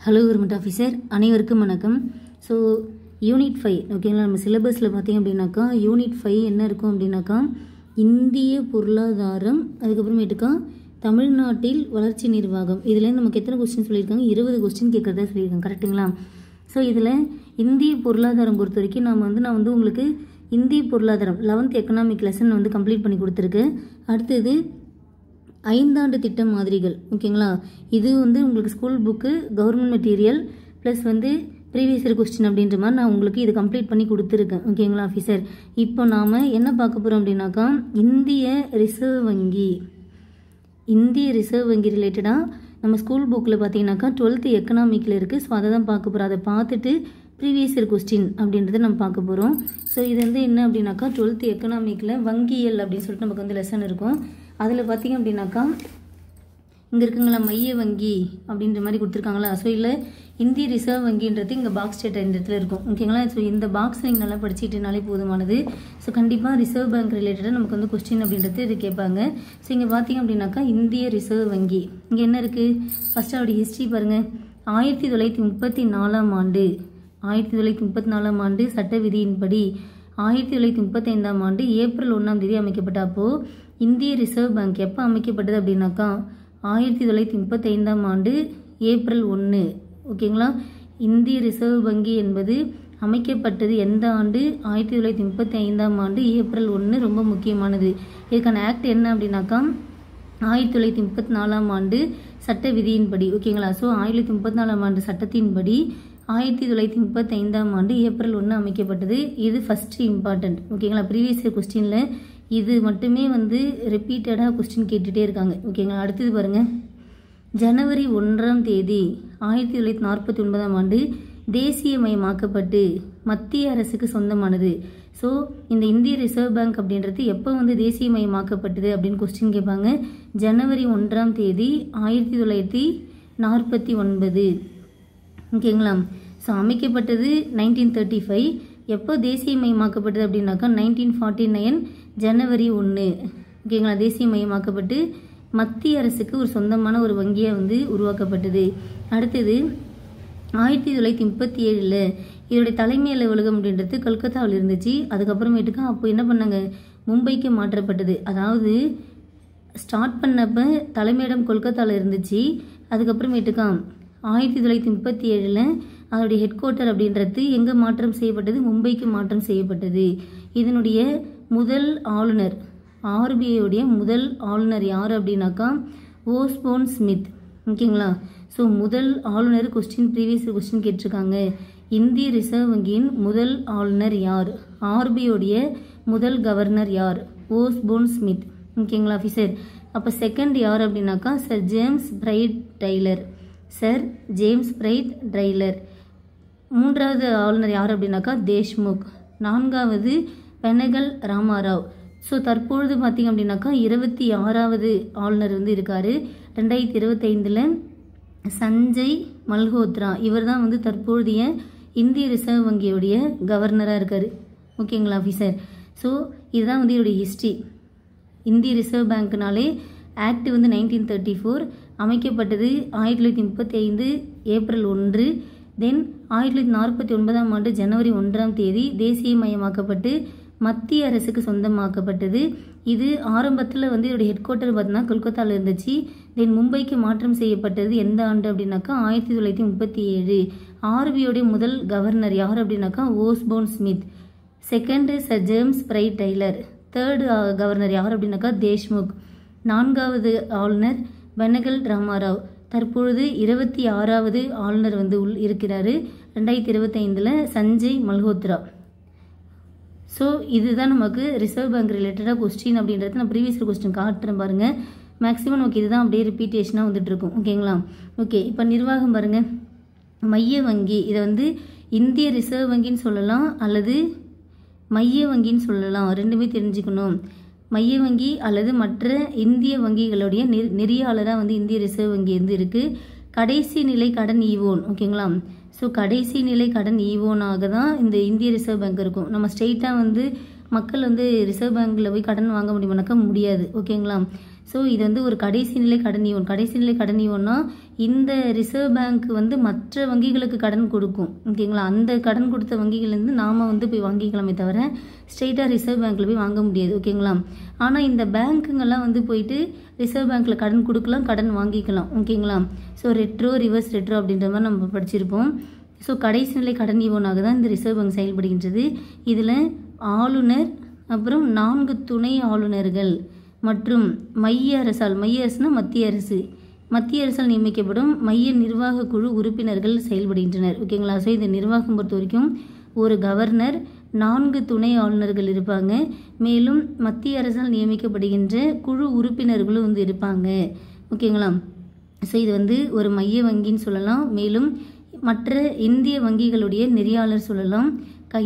Hello government officer அனைவருக்கும் வணக்கம். So unit 5 ஓகேங்களா, நம்ம சிலபஸில் பார்த்தீங்க அப்படின்னாக்கா யூனிட் 5 என்ன இருக்கும் அப்படின்னாக்கா இந்திய பொருளாதாரம், அதுக்கப்புறமேட்டுக்கா தமிழ்நாட்டில் வளர்ச்சி நிர்வாகம். இதுலேருந்து நமக்கு எத்தனை கொஸ்டின் சொல்லியிருக்காங்க? 20 கொஸ்டின் கேட்குறதா சொல்லியிருக்காங்க, கரெக்டுங்களா? ஸோ இதில் இந்திய பொருளாதாரம் பொறுத்த வரைக்கும் நான் வந்து உங்களுக்கு இந்திய பொருளாதாரம் 11th எக்கனாமிக் லெசன் கம்ப்ளீட் பண்ணி கொடுத்துருக்கேன். அடுத்தது 5 ஆண்டு திட்ட மாதிரிகள், ஓகேங்களா? இது உங்களுக்கு school book, government material plus previous year question அப்படின்ற மாதிரி நான் உங்களுக்கு இது கம்ப்ளீட் பண்ணி கொடுத்துருக்கேன், ஓகேங்களா ஆஃபீஸர்? இப்போ நாம் என்ன பார்க்க போகிறோம் அப்படின்னாக்கா இந்திய ரிசர்வ் வங்கி ரிலேட்டடாக நம்ம ஸ்கூல் புக்கில் பார்த்தீங்கன்னாக்கா 12th எக்கனாமிக்கில் இருக்குது. ஸோ அதை தான் பார்க்க போகிறோம். அதை பார்த்துட்டு ப்ரீவியஸ் இயர் கொஸ்டின் அப்படின்றத நம்ம பார்க்க போகிறோம். ஸோ இது என்ன அப்படின்னாக்கா 12th எக்கனாமிக்கில் வங்கியல் அப்படின்னு சொல்லிட்டு நமக்கு லெசன் இருக்கும். அதில் பார்த்தீங்க அப்படின்னாக்கா இங்கே இருக்குங்களா மைய வங்கி அப்படின்ற மாதிரி கொடுத்துருக்காங்களா? ஸோ இல்லை இந்திய ரிசர்வ் வங்கின்றது இங்கே பாக்ஸ் டேட்டா இந்த இடத்துல இருக்கும், ஓகேங்களா? ஸோ இந்த பாக்ஸ் நீங்கள் நல்லா படிச்சுக்கிட்டனாலே போதுமானது. ஸோ கண்டிப்பாக ரிசர்வ் பேங்க் ரிலேட்டடாக நமக்கு கொஸ்டின் அப்படின்றது இது கேட்பாங்க. ஸோ இங்கே பார்த்தீங்க அப்படின்னாக்கா இந்திய ரிசர்வ் வங்கி இங்கே என்ன இருக்குது? ஃபஸ்ட்டு அவருடைய ஹிஸ்ட்ரி பாருங்கள். 1934 ஆண்டு 1934 ஆண்டு சட்ட விதியின்படி 1935 ஆண்டு ஏப்ரல் 1 அமைக்கப்பட்ட. அப்போது இந்திய ரிசர்வ் பேங்க் எப்போ அமைக்கப்பட்டது அப்படின்னாக்கா 1935 ஆண்டு ஏப்ரல் 1, ஓகேங்களா? இந்திய ரிசர்வ் வங்கி என்பது அமைக்கப்பட்டது எந்த ஆண்டு? 1935 ஆண்டு ஏப்ரல் 1. ரொம்ப முக்கியமானது. இதுக்கான ஆக்ட் என்ன அப்படின்னாக்கா 1934 ஆண்டு சட்ட விதியின்படி, ஓகேங்களா? ஸோ 1934 ஆண்டு சட்டத்தின்படி 1935 ஆண்டு ஏப்ரல் 1 அமைக்கப்பட்டது. இது ஃபஸ்ட்டு இம்பார்ட்டன்ட், ஓகேங்களா? ப்ரீவியஸ் இயர் கொஸ்டினில் இது மட்டுமே ரிப்பீட்டடாக கொஸ்டின் கேட்டுகிட்டே இருக்காங்க, ஓகேங்களா? அடுத்தது பாருங்கள். ஜனவரி 1 1949 ஆண்டு தேசியமயமாக்கப்பட்டு மத்திய அரசுக்கு சொந்தமானது. ஸோ இந்த இந்திய ரிசர்வ் பேங்க் அப்படின்றது எப்போ தேசியமயமாக்கப்பட்டது அப்படின்னு கொஸ்டின் கேட்பாங்க. ஜனவரி 1 1949, ஓகேங்களா? ஸோ அமைக்கப்பட்டது 1935. எப்போ தேசியமயமாக்கப்பட்டது அப்படின்னாக்கா 1949 ஜனவரி 1, ஓகேங்களா? தேசியமயமாக்கப்பட்டு மத்திய அரசுக்கு ஒரு சொந்தமான ஒரு வங்கியாக உருவாக்கப்பட்டது. அடுத்தது 1937 இதோடைய தலைமை அலுவலகம் அப்படின்றது கல்கத்தாவில் இருந்துச்சு. அதுக்கப்புறமேட்டுக்கா அப்போ என்ன பண்ணாங்க? மும்பைக்கு மாற்றப்பட்டது. அதாவது ஸ்டார்ட் பண்ணப்போ தலைமையிடம் கொல்கத்தாவில் இருந்துச்சு. அதுக்கப்புறமேட்டுக்கா 1937 அதோடைய ஹெட் குவார்ட்டர் அப்படின்றது எங்கே மாற்றம் செய்யப்பட்டது? மும்பைக்கு மாற்றம் செய்யப்பட்டது. இதனுடைய முதல் ஆளுநர், ஆர்பிஐடைய முதல் ஆளுநர் யார் அப்படின்னாக்கா ஓஸ்போன் ஸ்மித், ஓகேங்களா? ஸோ முதல் ஆளுநர் கொஸ்டின் ப்ரீவியஸ் கொஸ்டின் கேட்டிருக்காங்க. இந்திய ரிசர்வ் வங்கியின் முதல் ஆளுநர் யார்? ஆர்பிஐடைய முதல் கவர்னர் யார்? ஓஸ்போன் ஸ்மித், ஓகேங்களா ஆஃபீஸர்? அப்போ செகண்ட் யார் அப்படின்னாக்கா சர் ஜேம்ஸ் பிரைட் டைலர். மூன்றாவது ஆளுநர் யார் அப்படின்னாக்கா தேஷ்முக். 4வது பெனகல் ராமாராவ். ஸோ தற்பொழுது பார்த்தீங்க அப்படின்னாக்கா 26வது ஆளுநர் இருக்கார். 2025 சஞ்சய் மல்ஹோத்ரா. இவர் தான் தற்பொழுதைய இந்திய ரிசர்வ் வங்கியோடைய கவர்னராக இருக்கார், ஓகேங்களா ஆஃபீஸர்? ஸோ இதுதான் இதோடைய ஹிஸ்ட்ரி. இந்திய ரிசர்வ் பேங்க்னாலே ஆக்ட் 1934 அமைக்கப்பட்டது 1935 ஏப்ரல் 1. தென் 1949 ஆண்டு ஜனவரி 1 தேசியமயமாக்கப்பட்டு மத்திய அரசுக்கு சொந்தமாக்கப்பட்டது. இது ஆரம்பத்தில் இதோடைய ஹெட் குவார்ட்டர் பார்த்தீங்கன்னா கொல்கத்தாவில் இருந்துச்சு. தென் மும்பைக்கு மாற்றம் செய்யப்பட்டது எந்த ஆண்டு அப்படின்னாக்கா 1937. ஆர்பிஐடைய முதல் கவர்னர் யார் அப்படின்னாக்கா Osborne Smith. Second sir James Braid Taylor. Third governor யார் அப்படின்னாக்கா தேஷ்முக். 4வது ஆளுநர் பெனகல் ராமாராவ். தற்பொழுது 26வது ஆளுநர் இருக்கிறாரு 2025 சஞ்சய் மல்ஹோத்ரா. ஸோ இதுதான் நமக்கு ரிசர்வ் பேங்க் ரிலேட்டடாக கொஸ்டின் அப்படின்றது நான் ப்ரீவியஸ் கொஸ்டின் காட்டுறேன் பாருங்கள். மேக்ஸிமம் நமக்கு இதுதான் அப்படியே ரிப்பீட்டேஷனாக இருக்கும், ஓகேங்களா? ஓகே, இப்போ நிர்வாகம் பாருங்கள். மைய வங்கி இதை இந்திய ரிசர்வ் வங்கின்னு சொல்லலாம் அல்லது மைய வங்கின்னு சொல்லலாம், ரெண்டுமே தெரிஞ்சுக்கணும். மைய வங்கி அல்லது மற்ற இந்திய வங்கிகளுடைய நெறியாளராக இந்திய ரிசர்வ் வங்கி இருக்குது. கடைசி நிலை கடன் ஈவோன், ஓகேங்களா? ஸோ கடைசி நிலை கடன் ஈவோனாக தான் இந்த இந்திய ரிசர்வ் பேங்க் இருக்கும். நம்ம ஸ்ட்ரெயிட்டாக மக்கள் ரிசர்வ் பேங்க்கில் போய் கடன் வாங்க முடியுமானாக்கா முடியாது, ஓகேங்களா? ஸோ இது வந்து ஒரு கடைசி நிலை கடன் ஈவன். கடைசி நிலை கடன் ஈவன்னா இந்த ரிசர்வ் பேங்க் வந்து மற்ற வங்கிகளுக்கு கடன் கொடுக்கும். ஓகேங்களா, அந்த கடன் கொடுத்த வங்கிகள்லேருந்து நாம் வந்து போய் வாங்கிக்கலாமே தவிர ஸ்ட்ரெயிட்டாக ரிசர்வ் பேங்க்கில் போய் வாங்க முடியாது. ஓகேங்களா, ஆனால் இந்த பேங்க்குங்கெல்லாம் வந்து போயிட்டு ரிசர்வ் பேங்க்கில் கடன் கொடுக்கலாம், கடன் வாங்கிக்கலாம். ஓகேங்களா, ஸோ ரெட்ரோ ரிவர்ஸ் ரெட்ரோ அப்படின்ற மாதிரி நம்ம படிச்சிருப்போம். ஸோ கடைசி நிலை கடன் ஈவனாக தான் இந்த ரிசர்வ் பேங்க் செயல்படுகின்றது. இதில் ஆளுநர், அப்புறம் 4 துணை ஆளுநர்கள் மற்றும் மைய அரசால், மைய அரசுனா மத்திய அரசு, மத்திய அரசால் நியமிக்கப்படும் மைய நிர்வாக குழு உறுப்பினர்கள் செயல்படுகின்றனர். ஓகேங்களா, ஸோ இந்த நிர்வாகம் பொறுத்த வரைக்கும் ஒரு கவர்னர், 4 துணை ஆளுநர்கள் இருப்பாங்க, மேலும் மத்திய அரசால் நியமிக்கப்படுகின்ற குழு உறுப்பினர்களும் வந்து இருப்பாங்க. ஓகேங்களா, ஸோ இது வந்து ஒரு மைய வங்கின்னு சொல்லலாம், மேலும் மற்ற இந்திய வங்கிகளுடைய நெறியாளர் சொல்லலாம்.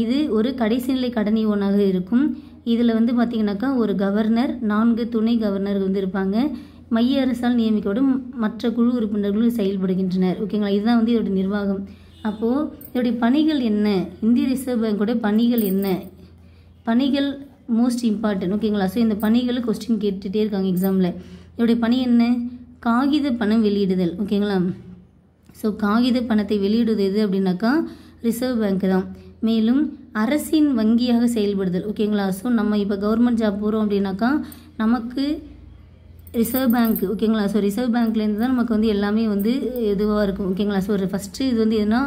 இது ஒரு கடைசி நிலை கடன் ஈவனாக இருக்கும். இதில் வந்து பார்த்திங்கனாக்கா ஒரு கவர்னர், 4 துணை கவர்னர்கள் வந்து இருப்பாங்க, மைய அரசால் நியமிக்கப்படும் மற்ற குழு உறுப்பினர்களும் செயல்படுகின்றனர். ஓகேங்களா, இதுதான் வந்து இதோடைய நிர்வாகம். அப்போது இதோடைய பணிகள் என்ன, இந்திய ரிசர்வ் பேங்கோட பணிகள் என்ன, பணிகள் மோஸ்ட் இம்பார்ட்டன்ட். ஓகேங்களா, ஸோ இந்த பணிகள் கொஸ்டின் கேட்டுகிட்டே இருக்காங்க எக்ஸாமில். இதோடைய பணி என்ன, காகித பணம் வெளியிடுதல். ஓகேங்களா, ஸோ காகித பணத்தை வெளியிடுவது எது அப்படின்னாக்கா ரிசர்வ் பேங்க் தான். மேலும் அரசின் வங்கியாக செயல்படுதல். ஓகேங்களா, ஸோ நம்ம இப்போ கவர்மெண்ட் ஜாப் போகிறோம் அப்படின்னாக்கா நமக்கு ரிசர்வ் பேங்க். ஓகேங்களா, ஸோ ரிசர்வ் பேங்க்லேருந்து தான் நமக்கு வந்து எல்லாமே வந்து இதுவாக இருக்கும். ஓகேங்களா, ஸோ ஃபஸ்ட்டு இது வந்து எதுனா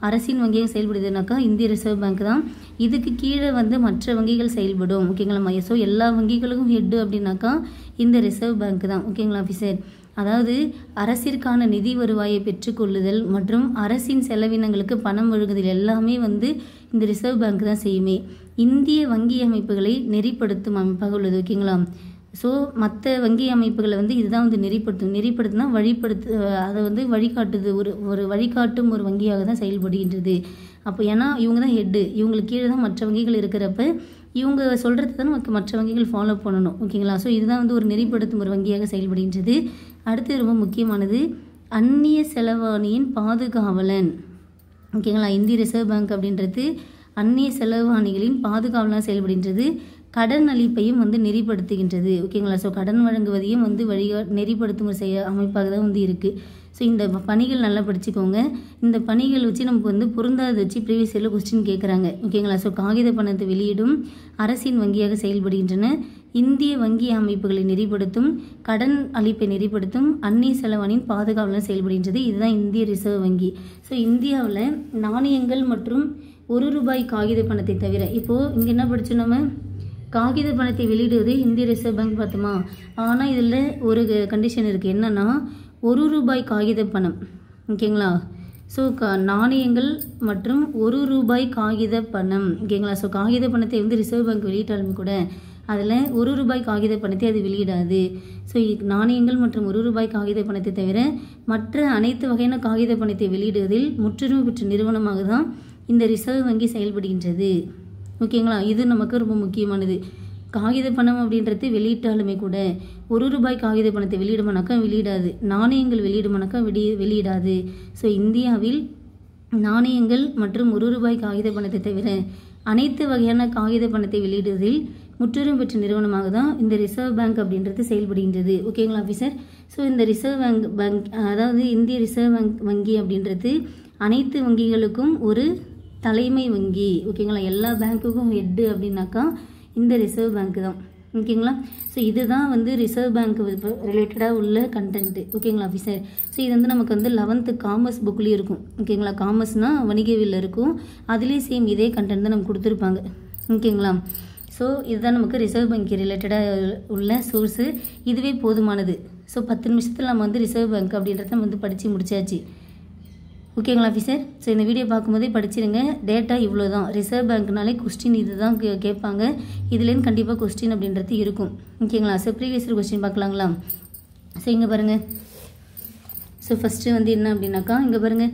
அரசின் வங்கியாக செயல்படுதுனாக்கா இந்திய ரிசர்வ் பேங்க் தான். இதுக்கு கீழே வந்து மற்ற வங்கிகள் செயல்படும். ஓகேங்களா, ஸோ எல்லா வங்கிகளுக்கும் ஹெட்டு அப்படின்னாக்கா இந்த ரிசர்வ் பேங்க் தான். ஓகேங்களா ஆஃபீஸர், அதாவது அரசிற்கான நிதி வருவாயை பெற்றுக்கொள்ளுதல் மற்றும் அரசின் செலவினங்களுக்கு பணம் வழங்குதல் எல்லாமே வந்து இந்த ரிசர்வ் பேங்க் தான் செய்யுமே. இந்திய வங்கி அமைப்புகளை நெறிப்படுத்தும் அமைப்பாக உள்ளது. ஓகேங்களா, ஸோ மற்ற வங்கி அமைப்புகளை வந்து இதுதான் வந்து நெறிப்படுத்துனா அதை வந்து வழிகாட்டுது, ஒரு வழிகாட்டும் ஒரு வங்கியாக தான் செயல்படுகின்றது. அப்போ ஏன்னா இவங்க தான் ஹெட்டு, இவங்களுக்கு கீழே தான் மற்ற வங்கிகள் இருக்கிறப்ப இவங்க சொல்கிறது தான் நமக்கு மற்ற வங்கிகள் ஃபாலோ பண்ணணும். ஓகேங்களா, ஸோ இதுதான் வந்து ஒரு நெறிப்படுத்தும் ஒரு வங்கியாக செயல்படுகின்றது. அடுத்து ரொம்ப முக்கியமானது அந்நிய செலவாணியின் பாதுகாவலன். ஓகேங்களா, இந்திய ரிசர்வ் பேங்க் அப்படின்றது அந்நிய செலவாணிகளின் பாதுகாவலனாக செயல்படுகின்றது. கடன் அளிப்பையும் வந்து நெறிப்படுத்துகின்றது. ஓகேங்களா, ஸோ கடன் வழங்குவதையும் வந்து நெறிப்படுத்தும் அமைப்பாக தான் வந்து இருக்குது. ஸோ இந்த பணிகள் நல்லா படிச்சுக்கோங்க. இந்த பணிகள் வச்சு நமக்கு வந்து பொருந்தாத வச்சு ப்ரீவியஸ் இயரில் கொஸ்டின் கேட்குறாங்க. ஓகேங்களா, ஸோ காகித பணத்தை வெளியிடும் அரசின் வங்கியாக செயல்படுகின்றன, இந்திய வங்கி அமைப்புகளை நெறிப்படுத்தும், கடன் அளிப்பை நெறிப்படுத்தும், அந்நிய செலவாணியின் பாதுகாவலன் செயல்படுகின்றது. இதுதான் இந்திய ரிசர்வ் வங்கி. ஸோ இந்தியாவில் நாணயங்கள் மற்றும் ₹1 காகித பணத்தை தவிர இப்போது இங்கே என்ன படித்தோம், நம்ம காகித பணத்தை வெளியிடுவது இந்திய ரிசர்வ் பேங்க் பார்த்தோமா. ஆனால் இதில் ஒரு கண்டிஷன் இருக்குது, என்னென்னா ₹1 காகித பணம். ஓகேங்களா, ஸோ நாணயங்கள் மற்றும் ₹1 காகித பணம். ஓகேங்களா, ஸோ காகித பணத்தை வந்து ரிசர்வ் பேங்க் வெளியிட்டாலுமே கூட அதில் ₹1 காகித பணத்தை அது வெளியிடாது. ஸோ நாணயங்கள் மற்றும் ₹1 காகித பணத்தை தவிர மற்ற அனைத்து வகையான காகித பணத்தை வெளியிடுவதில் முற்றுரிமை பெற்ற நிறுவனமாக தான் இந்த ரிசர்வ் வங்கி செயல்படுகின்றது. ஓகேங்களா, இது நமக்கு ரொம்ப முக்கியமானது. காகித பணம் அப்படின்றது வெளியிட்டாலுமே கூட ₹1 காகித பணத்தை வெளியிடுமானாக்கா வெளியிடாது, நாணயங்கள் வெளியிடுமானாக்கா வெளியிடாது. ஸோ இந்தியாவில் நாணயங்கள் மற்றும் ₹1 காகித பணத்தை தவிர அனைத்து வகையான காகித பணத்தை வெளியிடுவதில் முற்றுரிமை பெற்ற நிறுவனமாக தான் இந்த ரிசர்வ் பேங்க் அப்படின்றது செயல்படுகின்றது. ஓகேங்களா ஆஃபீஸர், ஸோ இந்த ரிசர்வ் பேங்க் அதாவது இந்திய ரிசர்வ் வங்கி அப்படின்றது அனைத்து வங்கிகளுக்கும் ஒரு தலைமை வங்கி. ஓகேங்களா, எல்லா பேங்க்குக்கும் ஹெட்டு அப்படின்னாக்கா இந்த ரிசர்வ் பேங்க் தான். ஓகேங்களா, ஸோ இதுதான் வந்து ரிசர்வ் பேங்க் ரிலேட்டடாக உள்ள கண்டென்ட்டு. ஓகேங்களா ஆஃபீஸர், ஸோ இது வந்து நமக்கு வந்து 11th காமர்ஸ் புக்லேயும் இருக்கும். ஓகேங்களா, காமர்ஸ்னால் வணிகவியல் இருக்கும், அதுலேயும் சேம் இதே கண்டென்ட் தான் நமக்கு கொடுத்துருப்பாங்க. ஓகேங்களா, ஸோ இதுதான் நமக்கு ரிசர்வ் பேங்க் ரிலேட்டடாக உள்ள சோர்ஸு. இதுவே போதுமானது. ஸோ 10 நிமிஷத்தில் நம்ம வந்து ரிசர்வ் பேங்க் அப்படின்றத நம்ம வந்து படித்து முடிச்சாச்சு. ஓகேங்களா ஆஃபீஸர், ஸோ இந்த வீடியோ பார்க்கும்போதே படிச்சிருங்க. டேட்டா இவ்வளோ தான். ரிசர்வ் பேங்க்னாலே கொஸ்டின் இது தான் கேட்பாங்க, இதுலேருந்து கண்டிப்பாக கொஸ்டின் அப்படின்றது இருக்கும். ஓகேங்களா, ஸோ ப்ரீவியஸ் இயர் கொஸ்டின் பார்க்கலாங்களா. ஸோ இங்கே பாருங்கள், ஸோ ஃபஸ்ட்டு வந்து என்ன அப்படின்னாக்கா இங்கே பாருங்கள்,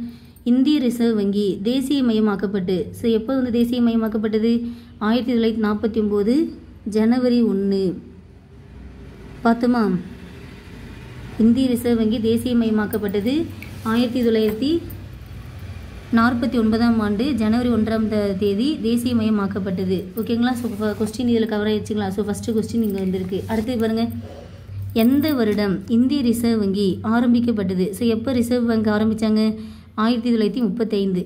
இந்திய ரிசர்வ் வங்கி தேசியமயமாக்கப்பட்டு. ஸோ எப்போ வந்து தேசியமயமாக்கப்பட்டது, 1949 ஜனவரி 1 பார்த்தோமா. இந்திய ரிசர்வ் வங்கி தேசியமயமாக்கப்பட்டது 1949ஆம் ஆண்டு ஜனவரி 1ஆம் தேதி தேசியமயமாக்கப்பட்டது. ஓகேங்களா, ஸோ கொஸ்டின் இதில் கவர் ஆகிடுச்சுங்களா. ஸோ ஃபஸ்ட்டு கொஸ்டின் இங்கே வந்திருக்கு. அடுத்து பாருங்கள், எந்த வருடம் இந்திய ரிசர்வ் வங்கி ஆரம்பிக்கப்பட்டது? ஸோ எப்போ ரிசர்வ் பேங்க் ஆரம்பித்தாங்க? 1935.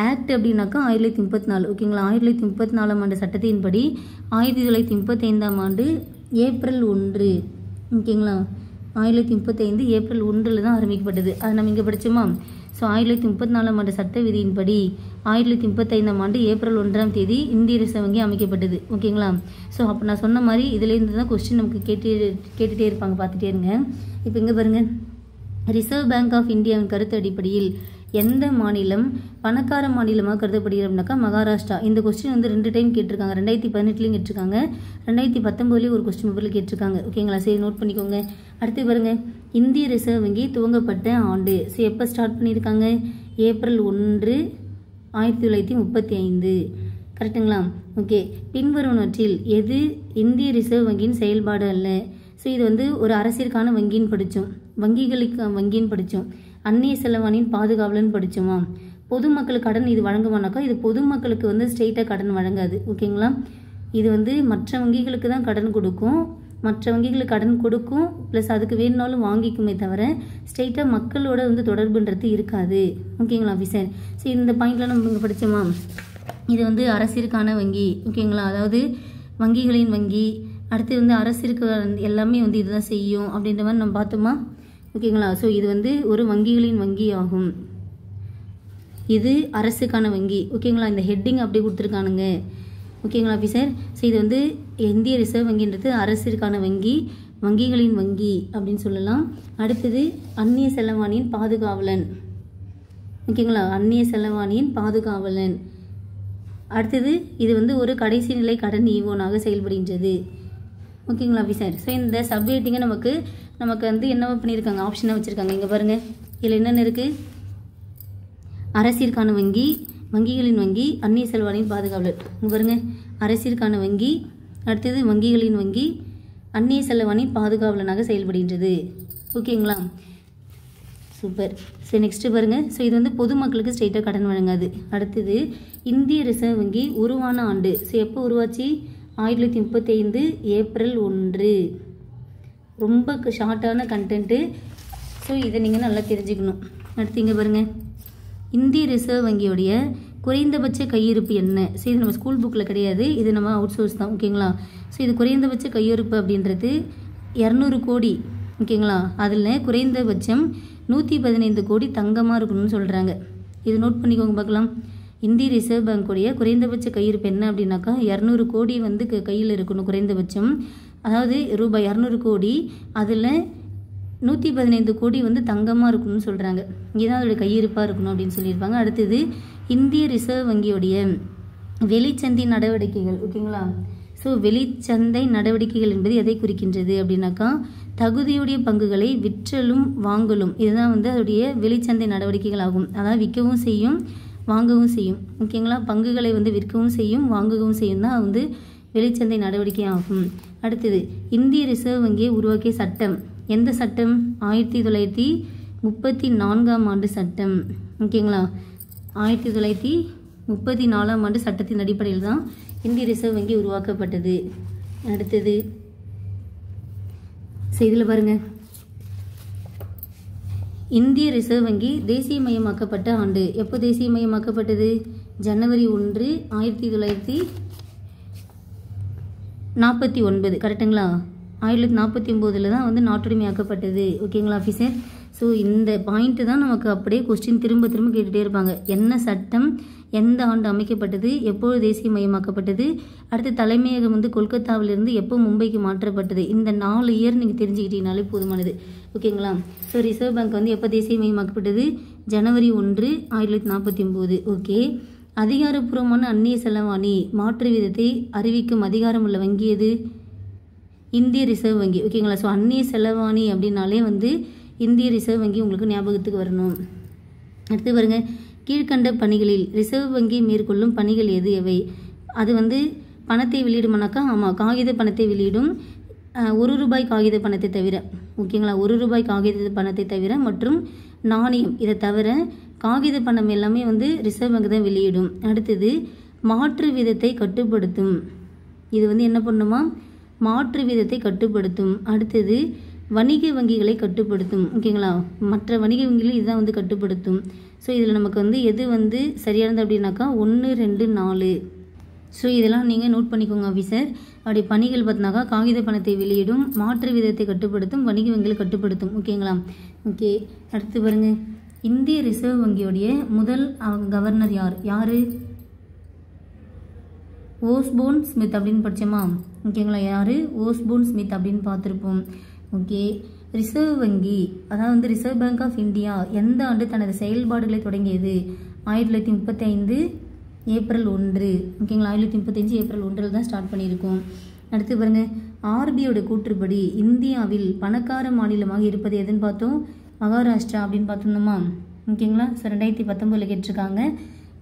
ஆக்ட் அப்படின்னாக்கா 1934. ஓகேங்களா? 1934ஆம் ஆண்டு சட்டத்தின்படி 1935ஆம் ஆண்டு ஏப்ரல் 1. ஓகேங்களா? 1935 ஏப்ரல் 1 தான் ஆரம்பிக்கப்பட்டது. அது நம்ம இங்கே படித்தோமா? ஸோ 1934ஆம் ஆண்டு சட்ட விதியின்படி 1935ஆம் ஆண்டு ஏப்ரல் 1ஆம் தேதி இந்திய ரிசர்வ் வங்கி அமைக்கப்பட்டது. ஓகேங்களா? ஸோ அப்போ நான் சொன்ன மாதிரி இதுலேருந்து தான் கொஸ்டின் நமக்கு கேட்டுகிட்டே இருப்பாங்க, பார்த்துட்டே இருங்க. இப்போ இங்கே பாருங்கள், ரிசர்வ் பேங்க் ஆஃப் இந்தியாவின் கருத்து அடிப்படையில் எந்த மாநிலம் பணக்கார மாநிலமாக கருதப்படுகிறோம்னாக்கா மகாராஷ்டிரா. இந்த கொஸ்டின் வந்து 2 டைம் கேட்டிருக்காங்க. 2018லையும் கேட்டிருக்காங்க, 2019லையும் ஒரு கொஸ்டின் பேப்பரில் கேட்டிருக்காங்க. ஓகேங்களா? சரி, நோட் பண்ணிக்கோங்க. அடுத்து பாருங்கள், இந்திய ரிசர்வ் வங்கி துவங்கப்பட்ட ஆண்டு. ஸோ எப்போ ஸ்டார்ட் பண்ணியிருக்காங்க? ஏப்ரல் 1, 1935. கரெக்டுங்களா? ஓகே. பின்வருவனவற்றில் எது இந்திய ரிசர்வ் வங்கியின் செயல்பாடு அல்ல? ஸோ இது வந்து ஒரு அரசியலுக்கான வங்கின்னு படித்தோம், வங்கிகளுக்கு வங்கின்னு படித்தோம், அந்நிய செலவாணியின் பாதுகாவலன்னு படித்தோமா? பொதுமக்களுக்கு கடன் இது வழங்குமானாக்கா இது பொதுமக்களுக்கு வந்து ஸ்ட்ரெயிட்டாக கடன் வழங்காது. ஓகேங்களா? இது வந்து மற்ற வங்கிகளுக்கு தான் கடன் கொடுக்கும், மற்ற வங்கிகளுக்கு கடன் கொடுக்கும், ப்ளஸ் அதுக்கு வேணுனாலும் வாங்கிக்குமே தவிர ஸ்ட்ரெயிட்டாக மக்களோட வந்து தொடர்புன்றது இருக்காது. ஓகேங்களா ஆஃபீஸர்? ஸோ இந்த பாயிண்ட்லாம் நம்ம இங்கே படித்தோமா? இது வந்து அரசிற்கான வங்கி. ஓகேங்களா? அதாவது வங்கிகளின் வங்கி. அடுத்து வந்து அரசிற்கு எல்லாமே வந்து இதுதான் செய்யும் அப்படின்ற மாதிரி நம்ம பார்த்தோமா? ஓகேங்களா? ஸோ இது வந்து ஒரு வங்கிகளின் வங்கி ஆகும், இது அரசுக்கான வங்கி. ஓகேங்களா? இந்த ஹெட்டிங் அப்படி கொடுத்துருக்கானுங்க. ஓகேங்களா ஆஃபீஸர்? ஸோ இது வந்து இந்திய ரிசர்வ் வங்கின்றது அரசிற்கான வங்கி, வங்கிகளின் வங்கி அப்படின்னு சொல்லலாம். அடுத்தது அந்நிய செலவாணியின் பாதுகாவலன். ஓகேங்களா? அந்நிய செலவாணியின் பாதுகாவலன். அடுத்தது இது வந்து ஒரு கடைசி நிலை கடன் ஈவோனாக செயல்படுகின்றது. ஓகேங்களா ஆஃபீஸர்? ஸோ இந்த சப்ஹெட்டிங்கை நமக்கு வந்து என்ன பண்ணியிருக்காங்க, ஆப்ஷனாக வச்சுருக்காங்க. இங்கே பாருங்கள், இதில் என்னென்ன இருக்குது? அரசிற்கான வங்கி, வங்கிகளின் வங்கி, அந்நிய செலவாணியின் பாதுகாவலர். இங்கே பாருங்கள், அரசிற்கான வங்கி, அடுத்தது வங்கிகளின் வங்கி, அந்நிய செலவாணியின் பாதுகாவலனாக செயல்படுகின்றது. ஓகேங்களா? சூப்பர். சரி, நெக்ஸ்ட்டு பாருங்கள். ஸோ இது வந்து பொதுமக்களுக்கு ஸ்ட்ரெயிட்டாக கடன் வழங்காது. அடுத்தது இந்திய ரிசர்வ் வங்கி உருவான ஆண்டு. ஸோ எப்போ உருவாச்சு? 1935 ஏப்ரல் 1. ரொம்ப ஷார்ட்டான கண்டென்ட்டு. ஸோ இதை நீங்கள் நல்லா தெரிஞ்சுக்கணும். அடுத்து இங்கே பாருங்கள், இந்திய ரிசர்வ் வங்கியோடைய குறைந்தபட்ச கையிருப்பு என்ன? ஸோ இது நம்ம ஸ்கூல் புக்கில் கிடையாது, இது நம்ம அவுட் சோர்ஸ் தான். ஓகேங்களா? ஸோ இது குறைந்தபட்ச கையிருப்பு அப்படின்றது 200 கோடி. ஓகேங்களா? அதில் குறைந்தபட்சம் 115 கோடி தங்கமாக இருக்கணும்னு சொல்கிறாங்க. இது நோட் பண்ணிக்கோங்க பார்க்கலாம். இந்திய ரிசர்வ் பேங்க்குடைய குறைந்தபட்ச கையிருப்பு என்ன அப்படின்னாக்கா 200 கோடி வந்து கையில் இருக்கணும் குறைந்தபட்சம். அதாவது ரூபாய் 200 கோடி, அதில் 115 கோடி வந்து தங்கமாக இருக்கணும்னு சொல்கிறாங்க. இதுதான் அதோடைய கையிருப்பாக இருக்கணும் அப்படின்னு சொல்லியிருப்பாங்க. அடுத்தது இந்திய ரிசர்வ் வங்கியோடைய வெளிச்சந்தை நடவடிக்கைகள். ஓகேங்களா? ஸோ வெளிச்சந்தை நடவடிக்கைகள் என்பது எதை குறிக்கின்றது அப்படின்னாக்கா தகுதியுடைய பங்குகளை விற்றலும் வாங்கலும். இதுதான் வந்து அதோடைய வெளிச்சந்தை நடவடிக்கைகள் ஆகும். அதாவது விற்கவும் செய்யும், வாங்கவும் செய்யும். ஓகேங்களா? பங்குகளை வந்து விற்கவும் செய்யும், வாங்கவும் செய்யும் தான் வந்து வெளிச்சந்தை நடவடிக்கை ஆகும். அடுத்தது இந்திய ரிசர்வ் வங்கியை உருவாக்கிய சட்டம். எந்த சட்டம்? 1934ஆம் ஆண்டு சட்டம். ஓகேங்களா? 1934ஆம் ஆண்டு சட்டத்தின் அடிப்படையில் தான் இந்திய ரிசர்வ் வங்கி உருவாக்கப்பட்டது. அடுத்தது இதில் பாருங்கள், இந்திய ரிசர்வ் வங்கி தேசியமயமாக்கப்பட்ட ஆண்டு. எப்போ தேசியமயமாக்கப்பட்டது? ஜனவரி 1, 1949. கரெக்டுங்களா? 1949 தான் வந்து நாட்டுடைமையாக்கப்பட்டது. ஓகேங்களா ஆஃபீஸர்? ஸோ இந்த பாயிண்ட்டு தான் நமக்கு அப்படியே கொஸ்டின் திரும்ப கேட்டுகிட்டே இருப்பாங்க. என்ன சட்டம், எந்த ஆண்டு அமைக்கப்பட்டது, எப்போது தேசியமயமாக்கப்பட்டது, அடுத்து தலைமையகம் வந்து கொல்கத்தாவிலிருந்து எப்போ மும்பைக்கு மாற்றப்பட்டது. இந்த 4 இயர் நீங்கள் தெரிஞ்சுக்கிட்டீங்கனாலே போதுமானது. ஓகேங்களா? ஸோ ரிசர்வ் பேங்க் வந்து எப்போ தேசியமயமாக்கப்பட்டது? ஜனவரி 1, 1949. ஓகே. அதிகாரப்பூர்வமான அந்நிய செலவாணி மாற்று வீதத்தை அறிவிக்கும் அதிகாரம் உள்ள வங்கி எது? இந்திய ரிசர்வ் வங்கி. ஓகேங்களா? ஸோ அந்நிய செலவாணி அப்படின்னாலே வந்து இந்திய ரிசர்வ் வங்கி உங்களுக்கு ஞாபகத்துக்கு வரணும். அடுத்து பாருங்க, கீழ்கண்ட பணிகளில் ரிசர்வ் வங்கி மேற்கொள்ளும் பணிகள் எவை? அது வந்து பணத்தை வெளியிடுமானாக்கா, ஆமாம், காகித பணத்தை வெளியிடும். 1 ரூபாய் காகித பணத்தை தவிர. ஓகேங்களா? 1 ரூபாய் காகித பணத்தை தவிர மற்றும் நாணயம், இதை தவிர காகித பணம் எல்லாமே வந்து ரிசர்வ் வங்கி தான் வெளியிடும். அடுத்தது மாற்று வீதத்தை கட்டுப்படுத்தும். இது வந்து என்ன பண்ணுமா? மாற்று வீதத்தை கட்டுப்படுத்தும். அடுத்தது வணிக வங்கிகளை கட்டுப்படுத்தும். ஓகேங்களா, மற்ற வணிக வங்கிகள் இதுதான் வந்து கட்டுப்படுத்தும். ஸோ இதில் நமக்கு வந்து எது வந்து சரியானது அப்படின்னாக்கா 1, 2, 4. ஸோ இதெல்லாம் நீங்கள் நோட் பண்ணிக்கோங்க ஆஃபீஸர். அப்படி பணிகள் பார்த்தினாக்கா காகித பணத்தை வெளியிடும், மாற்று விதத்தை கட்டுப்படுத்தும், வணிக வங்கிகளை கட்டுப்படுத்தும். ஓகேங்களா, ஓகே. அடுத்து பாருங்கள், இந்திய ரிசர்வ் வங்கியோடைய முதல் கவர்னர் யார்? ஓஸ்போன் ஸ்மித் அப்படின்னு படித்தோமா? ஓகேங்களா, யார்? ஓஸ்போன் ஸ்மித் அப்படின்னு பார்த்துருப்போம். ஓகே. ரிசர்வ் வங்கி, அதாவது வந்து ரிசர்வ் பேங்க் ஆஃப் இந்தியா எந்த ஆண்டு தனது செயல்பாடுகளை தொடங்கியது? 1935 ஏப்ரல் 1. ஓகேங்களா, 1935 ஏப்ரல் 1 தான் ஸ்டார்ட் பண்ணியிருக்கோம். அடுத்து பாருங்கள், ஆர்பிஐயோட கூற்றுப்படி இந்தியாவில் பணக்கார மாநிலமாக இருப்பது எதுன்னு பார்த்தோம்? மகாராஷ்டிரா அப்படின்னு பார்த்துருந்தோமா? ஓகேங்களா, ஸோ 2019 கேட்டிருக்காங்க.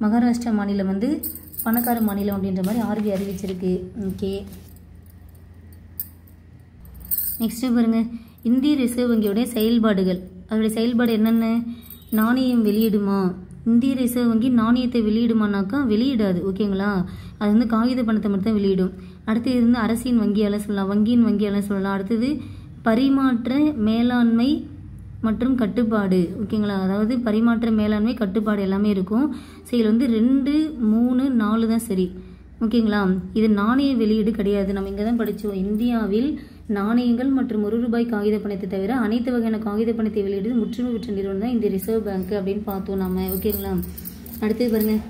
மகாராஷ்டிரா மாநிலம் வந்து பணக்கார மாநிலம் அப்படின்ற மாதிரி ஆர்பிஐ அறிவிச்சிருக்கு. ஓகே. நெக்ஸ்ட்டு பாருங்கள், இந்திய ரிசர்வ் வங்கியோடைய செயல்பாடுகள். அதோடைய செயல்பாடு என்னென்ன? நாணயம் வெளியிடுமா? இந்திய ரிசர்வ் வங்கி நாணயத்தை வெளியிடுமானாக்கா வெளியிடாது. ஓகேங்களா, அது வந்து காகித பணத்தை மட்டும் தான் வெளியிடும். அடுத்து இருந்து அரசின் வங்கியால் சொல்லலாம், வங்கியின் வங்கியால் சொல்லலாம். அடுத்தது பரிமாற்ற மேலாண்மை மற்றும் கட்டுப்பாடு. ஓகேங்களா, அதாவது பரிமாற்ற மேலாண்மை கட்டுப்பாடு எல்லாமே இருக்கும். ஸோ இதில் வந்து 2, 3, 4 தான் சரி. ஓகேங்களா, இது நாணய வெளியீடு கிடையாது. நம்ம இங்கே தான் படித்தோம், இந்தியாவில் நாணயங்கள் மற்றும் ₹1 காகித பணத்தை தவிர அனைத்து வகையான காகித பணத்தை வெளியிடுவது முற்றுமை பெற்ற நிறுவனம் தான் இந்த ரிசர்வ் பேங்க் அப்படின்னு பார்த்தோம் நாம. ஓகேங்களா, அடுத்தது பாருங்கள்,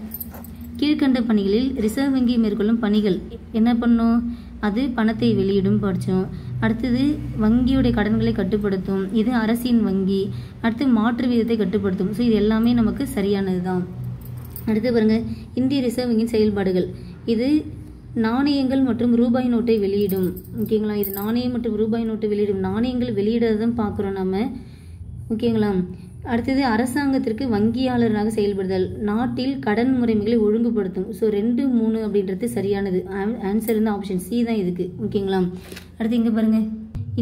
கீழ்கண்ட பணிகளில் ரிசர்வ் வங்கி மேற்கொள்ளும் பணிகள் என்ன பண்ணும்? அது பணத்தை வெளியிடும் படித்தோம். அடுத்தது வங்கியுடைய கடன்களை கட்டுப்படுத்தும், இது அரசின் வங்கி. அடுத்து மாற்று வீதத்தை கட்டுப்படுத்தும். ஸோ இது எல்லாமே நமக்கு சரியானது தான். அடுத்து பாருங்கள், இந்திய ரிசர்வ் வங்கியின் செயல்பாடுகள். இது நாணயங்கள் மற்றும் ரூபாய் நோட்டை வெளியிடும். ஓகேங்களா, இது நாணயம் மற்றும் ரூபாய் நோட்டை வெளியிடும். நாணயங்கள் வெளியிடதான் பார்க்குறோம் நம்ம. ஓகேங்களா, அடுத்தது அரசாங்கத்திற்கு வங்கியாளராக செயல்படுதல், நாட்டில் கடன் முறைமைகளை ஒழுங்குபடுத்தும். ஸோ 2, 3 அப்படின்றது சரியானது. ஆன்சர் வந்து ஆப்ஷன் சி தான் இதுக்கு. ஓகேங்களா, அடுத்து இங்கே பாருங்கள்,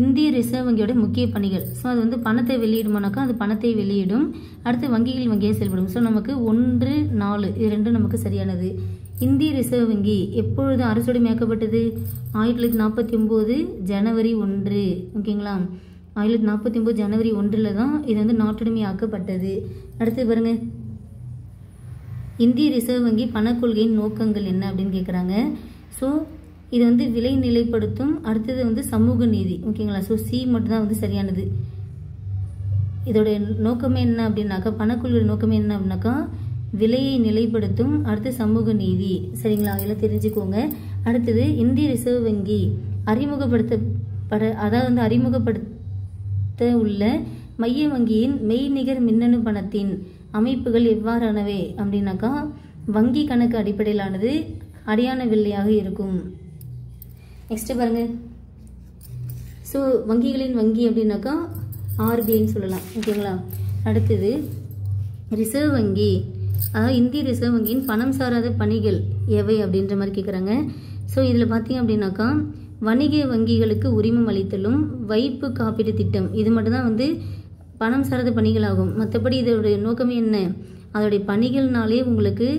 இந்திய ரிசர்வ் வங்கியோட முக்கிய பணிகள். ஸோ அது வந்து பணத்தை வெளியிடுமானாக்கா அது பணத்தை வெளியிடும். அடுத்து வங்கிகள் வங்கியாக செயல்படும். ஸோ நமக்கு 1, 4 இது 2 நமக்கு சரியானது. இந்திய ரிசர்வ் வங்கி எப்பொழுது அரசுடைமையாக்கப்பட்டது? 1949 ஜனவரி 1. ஓகேங்களா, 1949 ஜனவரி 1 தான் இது வந்து நாட்டுடைமையாக்கப்பட்டது. அடுத்து பாருங்க, இந்திய ரிசர்வ் வங்கி பணக்கொள்கையின் நோக்கங்கள் என்ன அப்படின்னு கேட்குறாங்க. ஸோ இது வந்து விலை நிலைப்படுத்தும். அடுத்தது வந்து சமூக நீதி. ஓகேங்களா, ஸோ சி மட்டும் தான் வந்து சரியானது. இதோடைய நோக்கமே என்ன அப்படின்னாக்கா, பணக்கொள்கையோட நோக்கமே என்ன அப்படின்னாக்கா விலையை நிலைப்படுத்தும். அடுத்து சமூக நீதி. சரிங்களா, இதெல்லாம் தெரிஞ்சுக்கோங்க. அடுத்தது இந்திய ரிசர்வ் வங்கி அறிமுகப்படுத்த உள்ள மைய வங்கியின் மெய்நிகர் மின்னணு பணத்தின் அமைப்புகள் எவ்வாறானவை அப்படின்னாக்கா வங்கி கணக்கு அடிப்படையிலானது, அடியான வெள்ளையாக இருக்கும். நெக்ஸ்ட் பாருங்க, ஸோ வங்கிகளின் வங்கி அப்படின்னாக்கா ஆர்பிஐன்னு சொல்லலாம். ஓகேங்களா, அடுத்தது ரிசர்வ் வங்கி, அதாவது இந்திய ரிசர்வ் வங்கியின் பணம் சாராத பணிகள் எவை அப்படின்ற மாதிரி கேட்குறாங்க. ஸோ இதில் பார்த்தீங்க அப்படின்னாக்கா வணிக வங்கிகளுக்கு உரிமம் அளித்தலும் வைப்பு காப்பீடு திட்டம் இது மட்டும்தான் வந்து பணம் சாராத பணிகளாகும். மற்றபடி இதோடைய நோக்கமே என்ன, அதோடைய பணிகள்னாலே உங்களுக்கு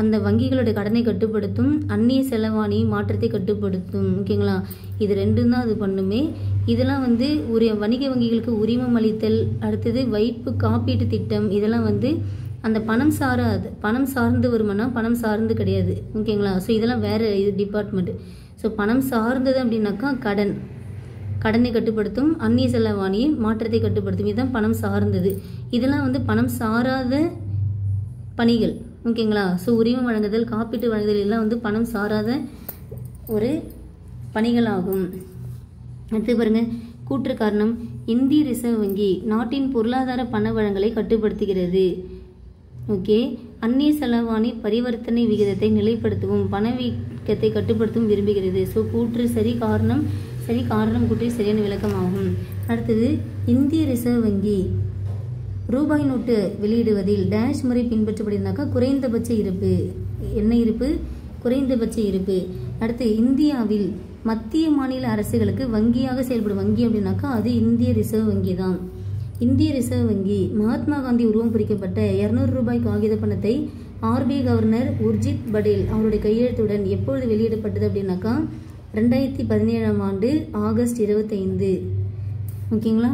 அந்த வங்கிகளோட கடனை கட்டுப்படுத்தும், அந்நிய செலவாணி மாற்றத்தை கட்டுப்படுத்தும். ஓகேங்களா, இது ரெண்டும் தான் அது பண்ணுமே. இதெல்லாம் வந்து வணிக வங்கிகளுக்கு உரிமம் அளித்தல், அடுத்தது வைப்பு காப்பீட்டு திட்டம், இதெல்லாம் வந்து அந்த பணம் சார்ந்து வருமானா பணம் சார்ந்து கிடையாது. ஓகேங்களா, ஸோ இதெல்லாம் வேறு இது டிபார்ட்மெண்ட். ஸோ பணம் சார்ந்தது அப்படின்னாக்கா கடனை கட்டுப்படுத்தும், அந்நிய செலவாணி மாற்றத்தை கட்டுப்படுத்தும், இதுதான் பணம் சார்ந்தது. இதெல்லாம் வந்து பணம் சாராத பணிகள். ஓகேங்களா, ஸோ உரிமம் வழங்குதல், காப்பீட்டு வழங்குதல் எல்லாம் வந்து பணம் சாராத ஒரு பணிகளாகும். அடுத்து பாருங்க, கூற்று காரணம், இந்திய ரிசர்வ் வங்கி நாட்டின் பொருளாதார பண வழங்கலை கட்டுப்படுத்துகிறது. ஓகே, அந்நிய செலவாணி பரிவர்த்தனை விகிதத்தை நிலைப்படுத்தவும் பணவீக்கத்தை கட்டுப்படுத்தவும் விரும்புகிறது. ஸோ கூற்று சரி, காரணம் சரி, காரணம் கூற்று சரியான விளக்கம் ஆகும். அடுத்தது, இந்திய ரிசர்வ் வங்கி ரூபாய் நோட்டு வெளியிடுவதில் டேஷ் முறை பின்பற்றப்படுகிறாக்கா குறைந்தபட்ச இருப்பு. என்ன இருப்பு? குறைந்தபட்ச இருப்பு. அடுத்து, இந்தியாவில் மத்திய மாநில அரசுகளுக்கு வங்கியாக செயல்படும் வங்கி அப்படின்னாக்கா அது இந்திய ரிசர்வ் வங்கி தான். இந்திய ரிசர்வ் வங்கி மகாத்மா காந்தி உருவம் பொறிக்கப்பட்ட ₹200 காகித பணத்தை ஆர்பிஐ கவர்னர் உர்ஜித் படேல் அவருடைய கையெழுத்துடன் எப்பொழுது வெளியிடப்பட்டது அப்படின்னாக்கா 2017 ஆண்டு ஆகஸ்ட் 25. ஓகேங்களா.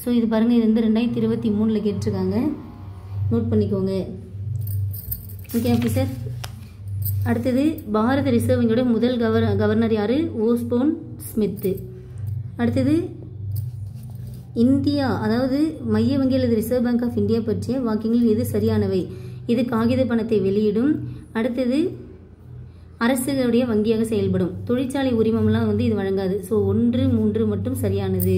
ஸோ இது பாருங்கள், இது வந்து 2023 கேட்டிருக்காங்க, நோட் பண்ணிக்கோங்க. Okay officer. அடுத்தது பாரத ரிசர்வ் வங்கியோட முதல் கவர்னர் யார்? Osborne Smith. அடுத்தது இந்தியா, அதாவது மைய வங்கி அல்லது ரிசர்வ் பேங்க் ஆஃப் இந்தியா பற்றிய வாக்கியங்கள் எது சரியானவை? இது காகித பணத்தை வெளியிடும். அடுத்தது அரசுகளுடைய வங்கியாக செயல்படும். தொழிற்சாலை உரிமம்லாம் வந்து இது வழங்காது. ஸோ 1, 3 மட்டும் சரியானது.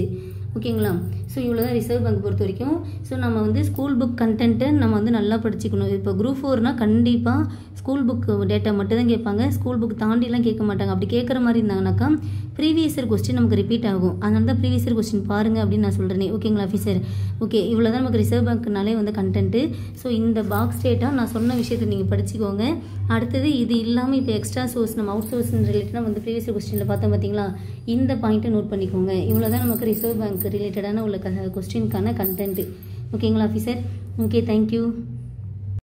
ஓகேங்களா. ஸோ இவ்வளோ தான் ரிசர்வ் பேங்க் பொறுத்த வரைக்கும். ஸோ நம்ம வந்து ஸ்கூல் புக் கண்டென்ட்டை நம்ம வந்து நல்லா படிச்சுக்கணும். இப்போ குரூப் 4னால் கண்டிப்பாக ஸ்கூல் புக் டேட்டா மட்டும் தான் கேட்பாங்க, ஸ்கூல் புக் தாண்டிலாம் கேட்க மாட்டாங்க. அப்படி கேட்குற மாதிரி இருந்தாங்கனாக்கா ப்ரீவியஸ் இயர் கொஸ்டின் நமக்கு ரிப்பீட் ஆகும். அதனால தான் ப்ரீவியஸ் இயர் கொஸ்டின் பாருங்கள் அப்படின்னு நான் சொல்கிறேன். ஓகேங்களா ஆஃபீஸர். ஓகே, இவ்வளோ தான் நமக்கு ரிசர்வ் பேங்க்னாலே வந்து கண்டென்ட்டு. ஸோ இந்த பாக்ஸ் டேட்டா நான் சொன்ன விஷயத்தை நீங்கள் படிச்சுக்கோங்க. அடுத்தது இது இல்லாமல் இப்போ எக்ஸ்ட்ரா சோர்ஸ், நம்ம அவுட் சோர்ஸ் ரிலேட்டடாக வந்து ப்ரீவியஸ் இயர் கொஸ்டினில் பார்த்தோம் பார்த்தீங்களா, இந்த பாயிண்ட்டை நோட் பண்ணிக்கோங்க. இவ்வளோ தான் நமக்கு ரிசர்வ் பேங்க் ரிலேட்டடான உள்ள கொஸ்டினுக்கான கண்டென்ட்டு. ஓகேங்களா ஆஃபீஸர். Okay, thank you.